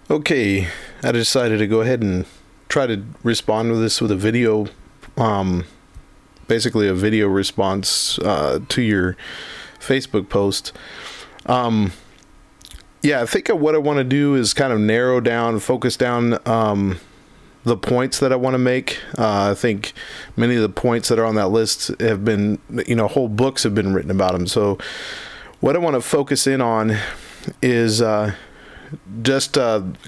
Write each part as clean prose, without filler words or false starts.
Okay, I decided to go ahead and try to respond to this with a video, basically a video response to your Facebook post. Yeah, I think what I want to do is kind of narrow down, focus down the points that I want to make. I think many of the points that are on that list have been, whole books have been written about them. So what I want to focus in on is just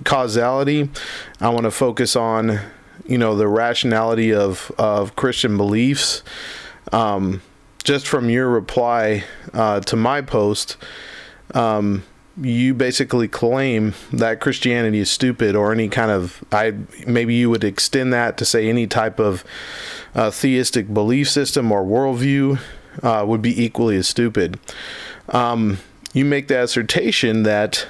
causality. I want to focus on, the rationality of Christian beliefs. Just from your reply to my post, you basically claim that Christianity is stupid, or any kind of, maybe you would extend that to say any type of theistic belief system or worldview would be equally as stupid. You make the assertion that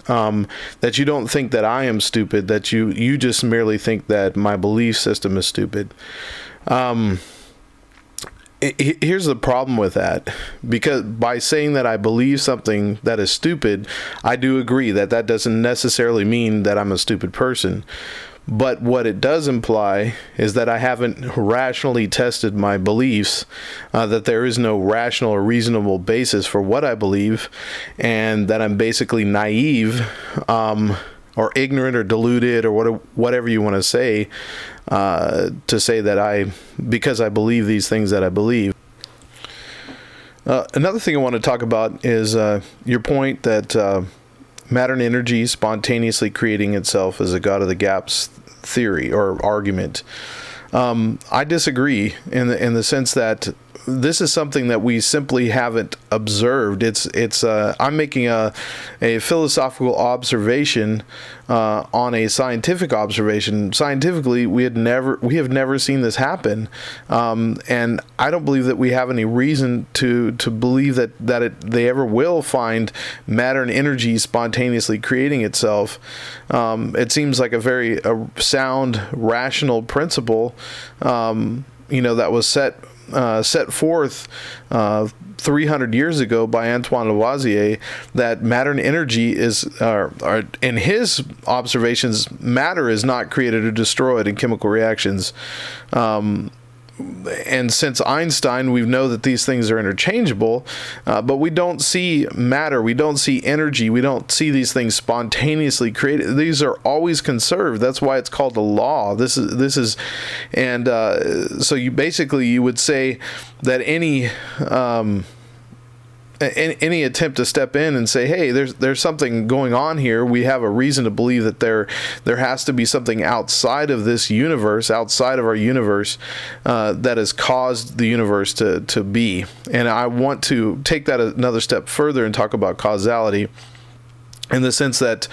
that you don't think that I am stupid, that you just merely think that my belief system is stupid. Here's the problem with that, because by saying that I believe something that is stupid, I do agree that that doesn't necessarily mean that I'm a stupid person. But what it does imply is that I haven't rationally tested my beliefs, that there is no rational or reasonable basis for what I believe, and that I'm basically naive, or ignorant or deluded, or whatever you want to say that because I believe these things that I believe. Another thing I want to talk about is your point that matter and energy spontaneously creating itself is a God of the gaps theory or argument. I disagree in the sense that this is something that we simply haven't observed. I'm making a philosophical observation on a scientific observation. Scientifically, we have never seen this happen, and I don't believe that we have any reason to believe that they ever will find matter and energy spontaneously creating itself. It seems like a very sound, rational principle, that was set forth 300 years ago by Antoine Lavoisier, that matter and energy is, in his observations, matter is not created or destroyed in chemical reactions. And since Einstein, we know that these things are interchangeable, but we don't see matter, we don't see energy, we don't see these things spontaneously created. These are always conserved. That's why it's called a law. And so you would say that any attempt to step in and say, hey, there's something going on here, we have a reason to believe that there has to be something outside of this universe, outside of our universe, that has caused the universe to be. And I want to take that another step further and talk about causality, in the sense that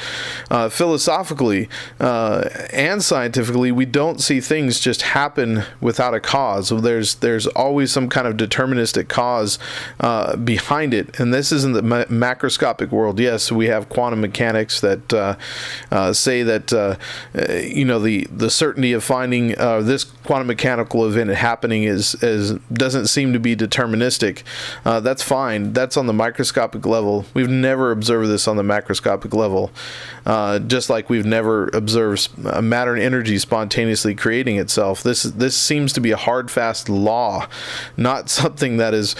philosophically and scientifically, we don't see things just happen without a cause. So there's always some kind of deterministic cause behind it. And this is in the macroscopic world. Yes, we have quantum mechanics that say that the certainty of finding this quantum mechanical event happening doesn't seem to be deterministic. That's fine. That's on the microscopic level. We've never observed this on the macroscopic level, just like we've never observed matter and energy spontaneously creating itself. This seems to be a hard, fast law, not something that is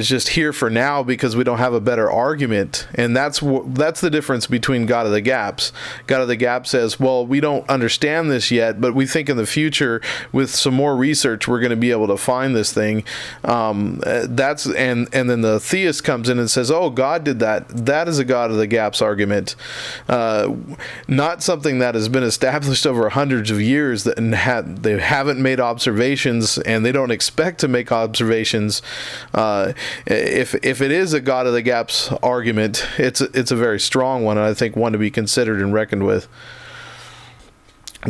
just here for now because we don't have a better argument. And that's the difference between God of the gaps. God of the Gap says, well, we don't understand this yet, but we think in the future with some more research we're going to be able to find this thing. And then the theist comes in and says, oh, God did that. That is a God of the gaps argument, not something that has been established over hundreds of years, that they haven't made observations and they don't expect to make observations. If it is a God of the gaps argument, it's a very strong one, and I think one to be considered and reckoned with.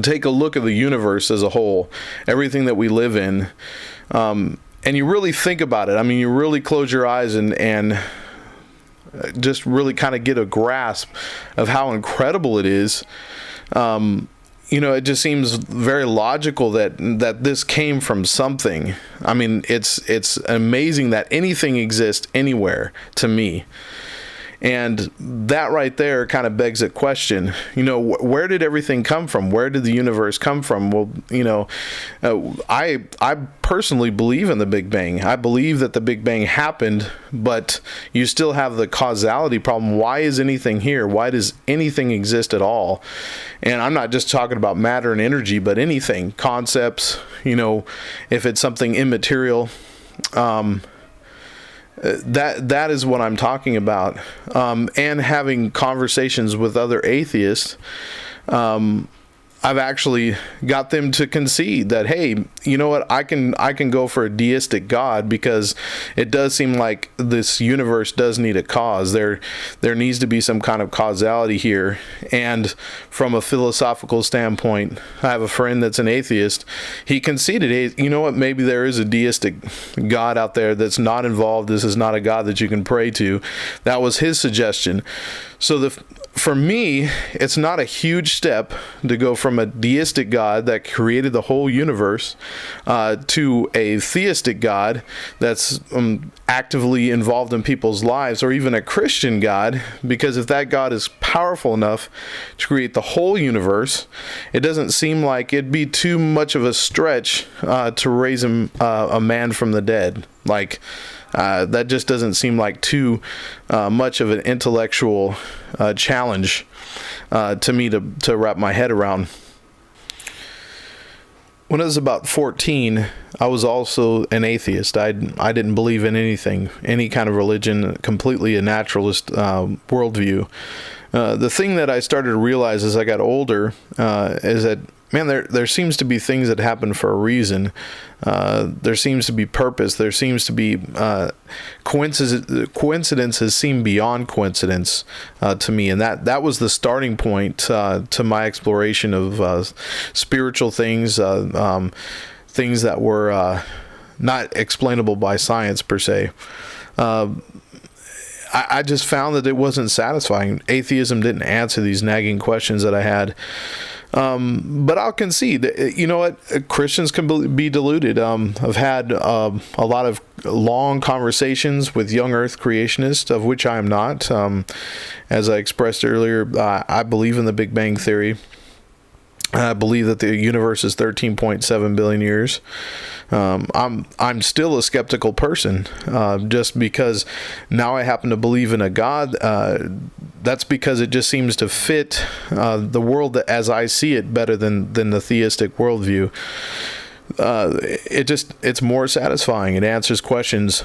Take a look at the universe as a whole, everything that we live in, and you really think about it. I mean, you really close your eyes and just really kind of get a grasp of how incredible it is. It just seems very logical that this came from something. I mean, it's amazing that anything exists anywhere to me. And that right there kind of begs a question. Where did everything come from? Where did the universe come from? Well, I personally believe in the Big Bang. I believe that the Big Bang happened, but you still have the causality problem. Why is anything here? Why does anything exist at all? And I'm not just talking about matter and energy, but anything, concepts, if it's something immaterial, that is what I'm talking about. And having conversations with other atheists, I've actually got them to concede that, hey, you know what, I can go for a deistic God, because it does seem like this universe does need a cause. There needs to be some kind of causality here. And from a philosophical standpoint, I have a friend that's an atheist. He conceded, hey, you know what, maybe there is a deistic God out there that's not involved. This is not a God that you can pray to. That was his suggestion. So for me, it's not a huge step to go from a deistic God that created the whole universe to a theistic God that's actively involved in people's lives, or even a Christian God, because if that God is powerful enough to create the whole universe, it doesn't seem like it'd be too much of a stretch to raise a man from the dead. Like, that just doesn't seem like too much of an intellectual challenge to me to wrap my head around. When I was about 14, I was also an atheist. I didn't believe in anything, any kind of religion, completely a naturalist worldview. The thing that I started to realize as I got older is that, man, there seems to be things that happen for a reason. There seems to be purpose. There seems to be coincidences seem beyond coincidence to me, and that was the starting point to my exploration of spiritual things, things that were not explainable by science per se. I just found that it wasn't satisfying. Atheism didn't answer these nagging questions that I had. But I'll concede, you know what, Christians can be deluded. I've had a lot of long conversations with young earth creationists, of which I am not. As I expressed earlier, I believe in the Big Bang Theory. I believe that the universe is 13.7 billion years. I'm still a skeptical person, just because now I happen to believe in a God. That's because it just seems to fit the world as I see it better than the theistic worldview. It's more satisfying. It answers questions